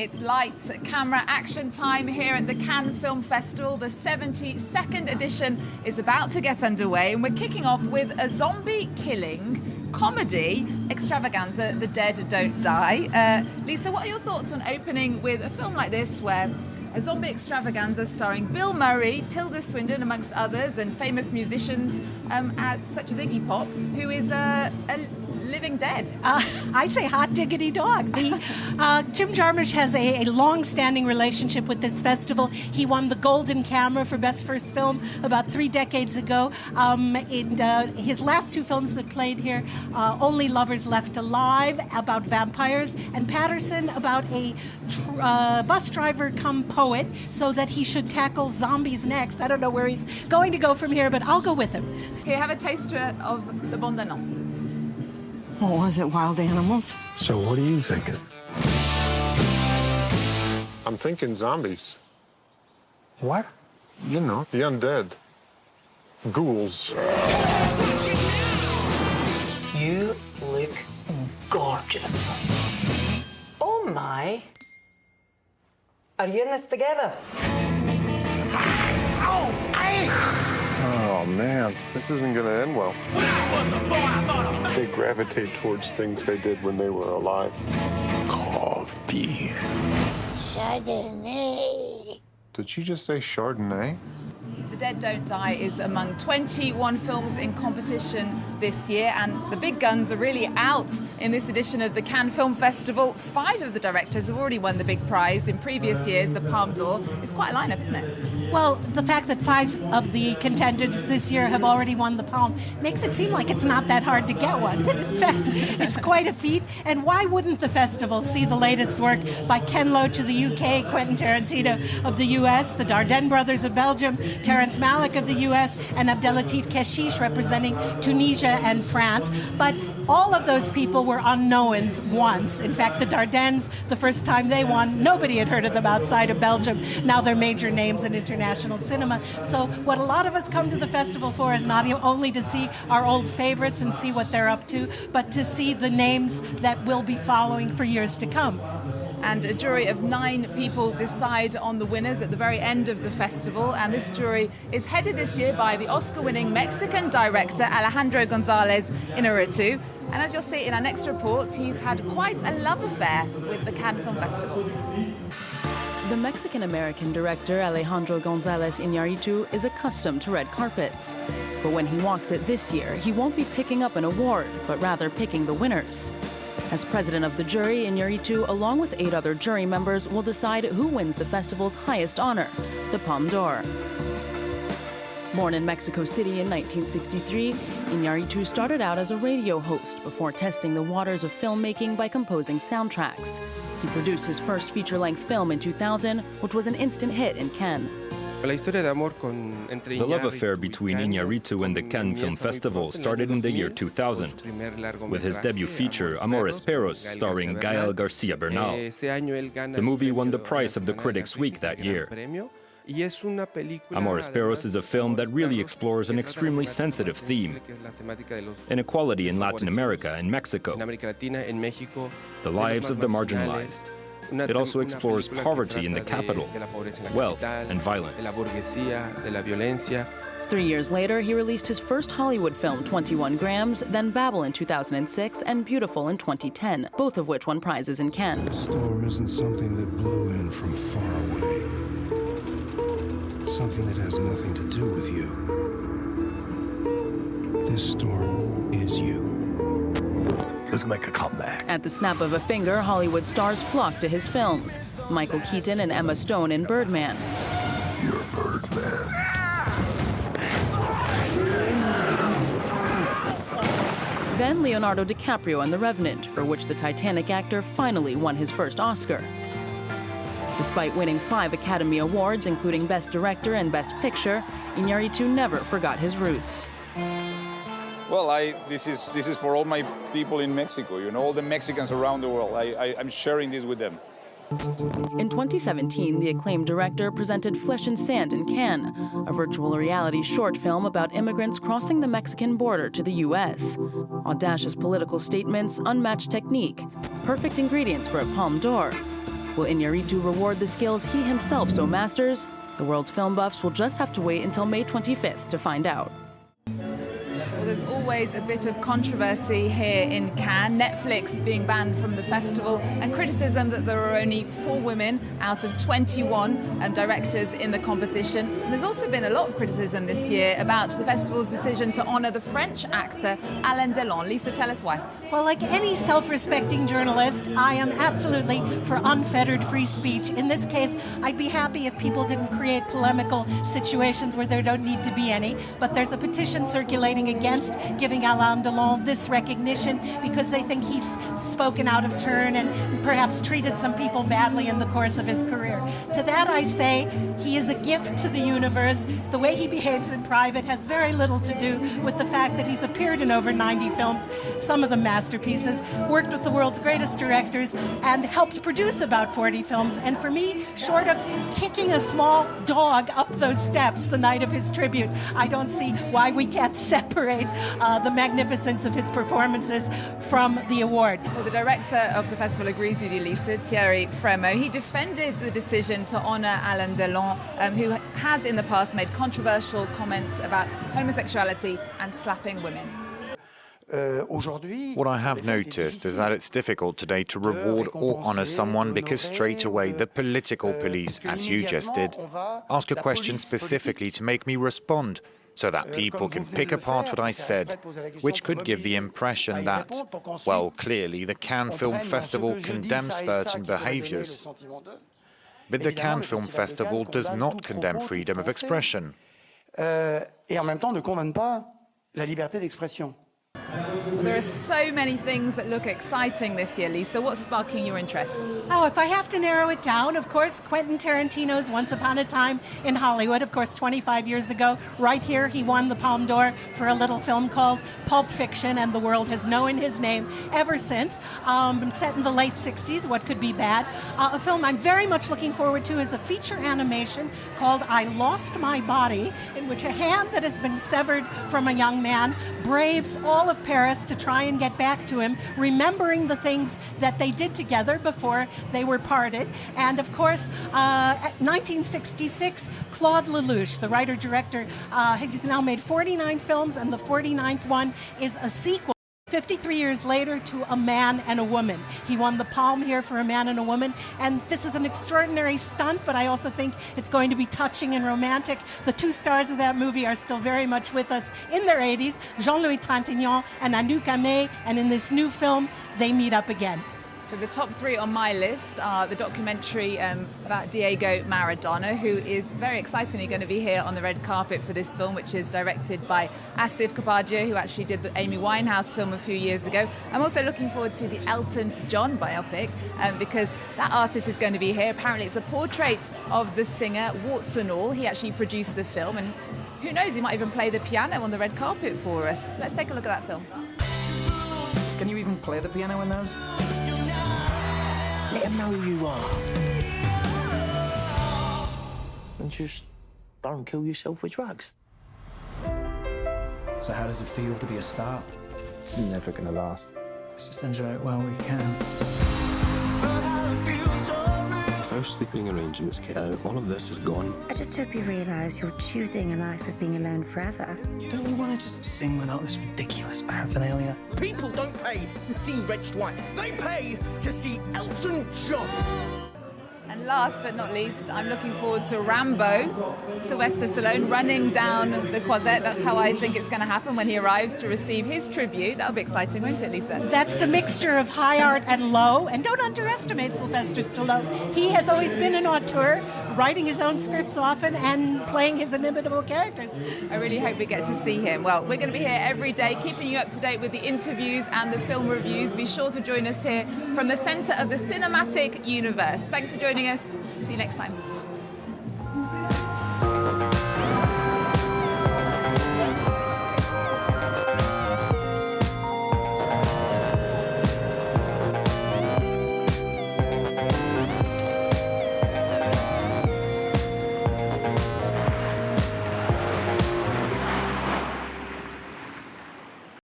It's lights, camera, action time here at the Cannes Film Festival. The 72nd edition is about to get underway, and we're kicking off with a zombie-killing comedy, Extravaganza, The Dead Don't Die. Lisa, what are your thoughts on opening with a film like this, where a zombie extravaganza starring Bill Murray, Tilda Swinton, amongst others, and famous musicians such as Iggy Pop, who is a living dead? I say hot diggity dog. Jim Jarmusch has a long-standing relationship with this festival. He won the Golden Camera for Best First Film about 3 decades ago. In his last 2 films that played here, Only Lovers Left Alive, about vampires, and Patterson, about a bus driver come poet, so that he should tackle zombies next. I don't know where he's going to go from here, but I'll go with him. Here, have a taster of the bande annonce. What was it, wild animals? So what are you thinking? I'm thinking zombies. What? You know, the undead. Ghouls. You look gorgeous. Oh my. Are you in this together? Oh, man. This isn't gonna end well. When I was a boy, I thought they gravitate towards things they did when they were alive. Called beer. Chardonnay. Did she just say Chardonnay? The Dead Don't Die is among 21 films in competition this year, and the big guns are really out in this edition of the Cannes Film Festival. 5 of the directors have already won the big prize in previous years, the Palme d'Or. It's quite a lineup, isn't it? Well, the fact that 5 of the contenders this year have already won the Palme makes it seem like it's not that hard to get one. But in fact, it's quite a feat. And why wouldn't the festival see the latest work by Ken Loach of the UK, Quentin Tarantino of the US, the Dardenne brothers of Belgium, Terrence Malick of the US, and Abdelatif Keshish representing Tunisia and France. But all of those people were unknowns once. In fact, the Dardennes, the first time they won, nobody had heard of them outside of Belgium. Now they're major names in international cinema. So what a lot of us come to the festival for is not only to see our old favorites and see what they're up to, but to see the names that we'll be following for years to come. And a jury of 9 people decide on the winners at the very end of the festival. And this jury is headed this year by the Oscar-winning Mexican director Alejandro Gonzalez Iñárritu. And as you'll see in our next report, he's had quite a love affair with the Cannes Film Festival. The Mexican-American director Alejandro Gonzalez Iñárritu is accustomed to red carpets. But when he walks it this year, he won't be picking up an award, but rather picking the winners. As president of the jury, Iñárritu, along with 8 other jury members, will decide who wins the festival's highest honor, the Palme d'Or. Born in Mexico City in 1963, Iñárritu started out as a radio host before testing the waters of filmmaking by composing soundtracks. He produced his first feature-length film in 2000, which was an instant hit in Cannes. The love affair between Iñárritu and the Cannes Film Festival started in the year 2000, with his debut feature, Amores Perros, starring Gael Garcia Bernal. The movie won the prize of the Critics' Week that year. Amores Perros is a film that really explores an extremely sensitive theme: inequality in Latin America and Mexico, the lives of the marginalized. It also explores poverty in the capital, wealth, and violence. 3 years later, he released his first Hollywood film, 21 Grams, then Babel in 2006, and Beautiful in 2010, both of which won prizes in Cannes. The storm isn't something that blew in from far away. Something that has nothing to do with you. This storm is you. Let's make a comeback. At the snap of a finger, Hollywood stars flock to his films. Michael Keaton and Emma Stone in Birdman. You're Birdman. Then Leonardo DiCaprio in The Revenant, for which the Titanic actor finally won his first Oscar. Despite winning 5 Academy Awards, including Best Director and Best Picture, Iñárritu never forgot his roots. Well, this is for all my people in Mexico, you know, all the Mexicans around the world. I'm sharing this with them. In 2017, the acclaimed director presented Flesh and Sand in Cannes, a virtual reality short film about immigrants crossing the Mexican border to the U.S. Audacious political statements, unmatched technique, perfect ingredients for a Palme d'Or. Will Iñárritu reward the skills he himself so masters? The world's film buffs will just have to wait until May 25th to find out. Well, there's always a bit of controversy here in Cannes, Netflix being banned from the festival, and criticism that there are only 4 women out of 21 directors in the competition. And there's also been a lot of criticism this year about the festival's decision to honour the French actor Alain Delon. Lisa, tell us why. Well, like any self-respecting journalist, I am absolutely for unfettered free speech. In this case, I'd be happy if people didn't create polemical situations where there don't need to be any. But there's a petition circulating against giving Alain Delon this recognition because they think he's spoken out of turn and perhaps treated some people badly in the course of his career. To that I say, he is a gift to the universe. The way he behaves in private has very little to do with the fact that he's appeared in over 90 films, some of them masterpieces, worked with the world's greatest directors, and helped produce about 40 films. And for me, short of kicking a small dog up those steps the night of his tribute, I don't see why we can't separate the magnificence of his performances from the award. Well, the director of the festival agrees with you, Lisa, Thierry Frémaux. He defended the decision to honour Alain Delon, who has in the past made controversial comments about homosexuality and slapping women. What I have noticed is that it's difficult today to reward or honor someone because straight away the political police, as you just did, ask a question specifically to make me respond, so that people can pick apart what I said, which could give the impression that, well, clearly the Cannes Film Festival condemns certain behaviors. But the Cannes Film Festival does not condemn freedom of expression. Well, there are so many things that look exciting this year, Lisa. What's sparking your interest? Oh, if I have to narrow it down, of course, Quentin Tarantino's Once Upon a Time in Hollywood, of course, 25 years ago. Right here, he won the Palme d'Or for a little film called Pulp Fiction, and the world has known his name ever since. Set in the late 60s, what could be bad? A film I'm very much looking forward to is a feature animation called I Lost My Body, in which a hand that has been severed from a young man braves all of Paris to try and get back to him, remembering the things that they did together before they were parted. And of course, 1966, Claude Lelouch, the writer-director, has now made 49 films, and the 49th one is a sequel 53 years later to A Man and a Woman. He won the Palme here for A Man and a Woman, and this is an extraordinary stunt, but I also think it's going to be touching and romantic. The 2 stars of that movie are still very much with us in their 80s, Jean-Louis Trintignant and Anouk Aimée, and in this new film, they meet up again. So the top 3 on my list are the documentary about Diego Maradona, who is very excitingly going to be here on the red carpet for this film, which is directed by Asif Kapadia, who actually did the Amy Winehouse film a few years ago. I'm also looking forward to the Elton John biopic, because that artist is going to be here. Apparently it's a portrait of the singer, warts and all. He actually produced the film, and who knows, he might even play the piano on the red carpet for us. Let's take a look at that film. Can you even play the piano in those? Let him know who you are. And just don't kill yourself with drugs. So how does it feel to be a star? It's never gonna last. Let's just enjoy it while we can. Those sleeping arrangements get out, all of this is gone. I just hope you realise you're choosing a life of being alone forever. Don't we want to just sing without this ridiculous paraphernalia? People don't pay to see Reg White. They pay to see Elton John. And last but not least, I'm looking forward to Rambo, Sylvester Stallone running down the Croisette. That's how I think it's going to happen when he arrives to receive his tribute. That'll be exciting, won't it, Lisa? That's the mixture of high art and low, and don't underestimate Sylvester Stallone. He has always been an auteur, writing his own scripts often and playing his inimitable characters. I really hope we get to see him. Well, we're going to be here every day, keeping you up to date with the interviews and the film reviews. Be sure to join us here from the centre of the cinematic universe. Thanks for joining us. See you next time.